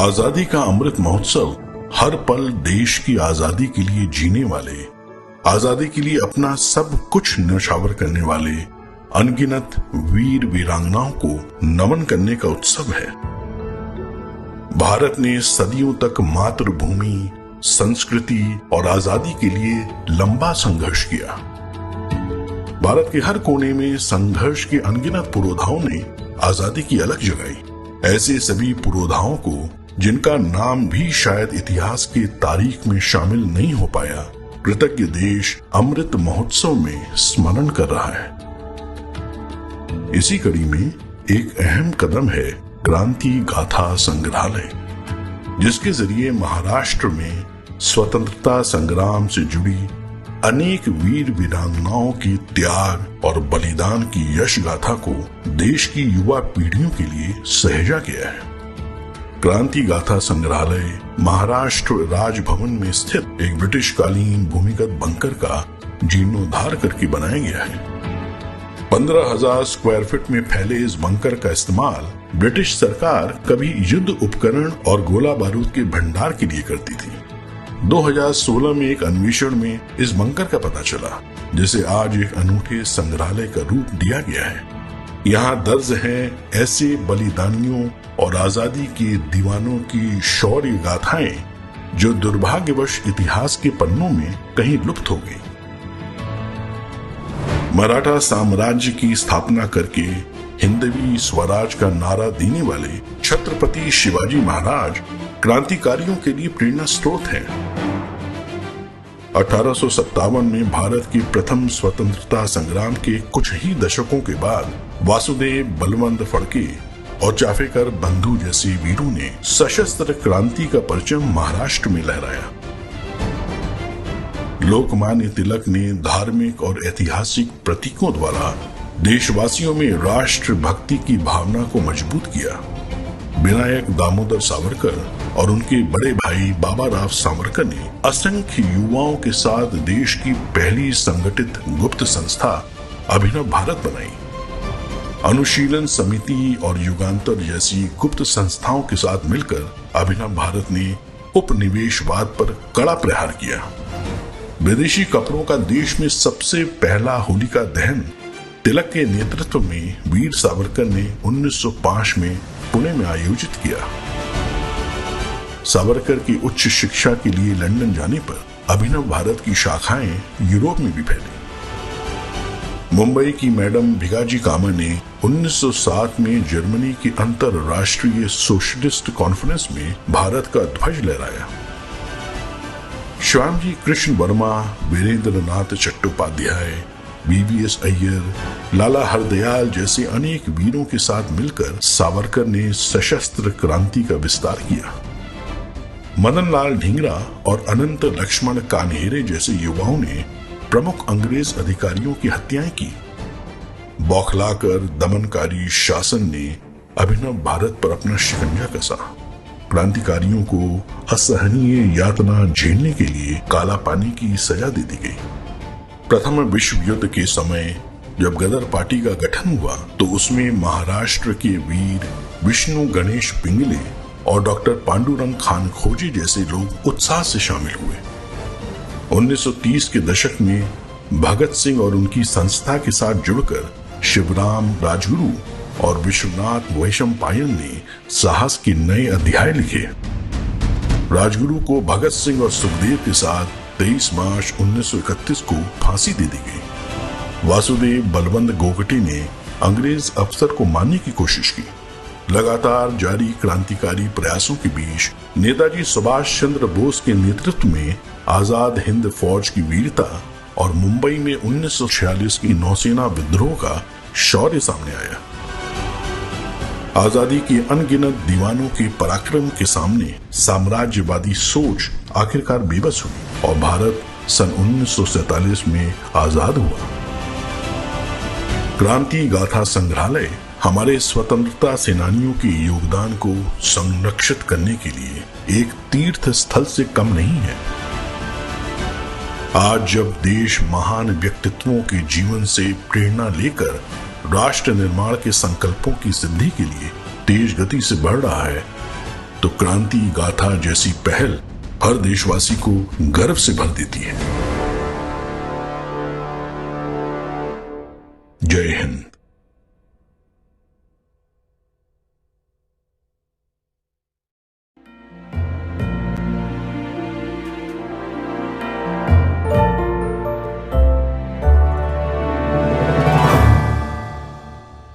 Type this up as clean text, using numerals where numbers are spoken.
आजादी का अमृत महोत्सव हर पल देश की आजादी के लिए जीने वाले, आजादी के लिए अपना सब कुछ न्यौछावर करने वाले अनगिनत वीर वीरांगनाओं को नमन करने का उत्सव है। भारत ने सदियों तक मातृभूमि, संस्कृति और आजादी के लिए लंबा संघर्ष किया। भारत के हर कोने में संघर्ष के अनगिनत पुरोधाओं ने आजादी की अलग जगाई। ऐसे सभी पुरोधाओं को, जिनका नाम भी शायद इतिहास की तारीख में शामिल नहीं हो पाया, कृतज्ञ देश अमृत महोत्सव में स्मरण कर रहा है। इसी कड़ी में एक अहम कदम है क्रांति गाथा संग्रहालय, जिसके जरिए महाराष्ट्र में स्वतंत्रता संग्राम से जुड़ी अनेक वीर वीरांगनाओं की त्याग और बलिदान की यश गाथा को देश की युवा पीढ़ियों के लिए सहेजा गया है। क्रांति गाथा संग्रहालय महाराष्ट्र राजभवन में स्थित एक ब्रिटिश कालीन भूमिगत बंकर का जीर्णोद्धार करके बनाया गया है। 15,000 स्क्वायर फीट में फैले इस बंकर का इस्तेमाल ब्रिटिश सरकार कभी युद्ध उपकरण और गोला बारूद के भंडार के लिए करती थी। 2016 में एक अन्वेषण में इस बंकर का पता चला, जिसे आज एक अनूठे संग्रहालय का रूप दिया गया है। यहाँ दर्ज हैं ऐसे बलिदानियों और आजादी के दीवानों की शौर्य गाथाएं जो दुर्भाग्यवश इतिहास के पन्नों में कहीं लुप्त हो गई। मराठा साम्राज्य की स्थापना करके हिंदवी स्वराज का नारा देने वाले छत्रपति शिवाजी महाराज क्रांतिकारियों के लिए प्रेरणा स्रोत हैं। 1857 में भारत के प्रथम स्वतंत्रता संग्राम के कुछ ही दशकों के बाद वासुदेव बलवंत फड़के और चाफेकर बंधु जैसे वीरों ने सशस्त्र क्रांति का परचम महाराष्ट्र में लहराया। लोकमान्य तिलक ने धार्मिक और ऐतिहासिक प्रतीकों द्वारा देशवासियों में राष्ट्र भक्ति की भावना को मजबूत किया। विनायक दामोदर सावरकर और उनके बड़े भाई बाबा राव सावरकर ने असंख्य युवाओं के साथ देश की पहली संगठित गुप्त संस्था अभिनव भारत बनाई। अनुशीलन समिति और युगांतर जैसी गुप्त संस्थाओं के साथ मिलकर अभिनव भारत ने उपनिवेशवाद पर कड़ा प्रहार किया। विदेशी कपड़ों का देश में सबसे पहला होलिका दहन तिलक के नेतृत्व में वीर सावरकर ने 1905 में पुणे में आयोजित किया। सावरकर की उच्च शिक्षा के लिए लंदन जाने पर अभिनव भारत की शाखाएं यूरोप में भी फैली। मुंबई की मैडम भिगाजी कामा ने 1907 में जर्मनी की अंतरराष्ट्रीय सोशलिस्ट कॉन्फ्रेंस में भारत का ध्वज लहराया। श्यामजी कृष्ण वर्मा, वीरेंद्र नाथ चट्टोपाध्याय, BVS अय्यर, लाला हरदयाल जैसे अनेक वीरों के साथ मिलकर सावरकर ने सशस्त्र क्रांति का विस्तार किया। मदन लाल ढींगरा और अनंत लक्ष्मण कान्हेरे जैसे युवाओं ने प्रमुख अंग्रेज अधिकारियों की हत्याएं की। बौखलाकर दमनकारी शासन ने अभिनव भारत पर अपना शिकंजा कसा। क्रांतिकारियों को असहनीय यातना झेलने के लिए काला पानी की सजा दे दी गई। प्रथम विश्व युद्ध के समय जब गदर पार्टी का गठन हुआ तो उसमें महाराष्ट्र के वीर विष्णु गणेश पिंगले और डॉक्टर पांडुरंग खान खोजी जैसे लोग उत्साह से शामिल हुए। 1930 के दशक में भगत सिंह और उनकी संस्था के साथ जुड़कर शिवराम राजगुरु और विश्वनाथ वैशंपायन ने साहस के नए अध्याय लिखे। राजगुरु को भगत सिंह और सुखदेव के साथ 23 मार्च 1931 को फांसी दे दी गई। वासुदेव बलवंत गोगटे ने अंग्रेज अफसर को मारने की कोशिश की। लगातार जारी क्रांतिकारी प्रयासों के बीच नेताजी सुभाष चंद्र बोस के नेतृत्व में आजाद हिंद फौज की वीरता और मुंबई में 1946 की नौसेना विद्रोह का शौर्य सामने आया। आजादी के अनगिनत दीवानों के पराक्रम के सामने साम्राज्यवादी सोच आखिरकार बेबस हुई और भारत सन 1947 में आजाद हुआ। क्रांति गाथा संग्रहालय हमारे स्वतंत्रता सेनानियों के योगदान को संरक्षित करने के लिए एक तीर्थ स्थल से कम नहीं है। आज जब देश महान व्यक्तित्वों के जीवन से प्रेरणा लेकर राष्ट्र निर्माण के संकल्पों की सिद्धि के लिए तेज गति से बढ़ रहा है, तो क्रांति गाथा जैसी पहल हर देशवासी को गर्व से भर देती है। जय हिंद।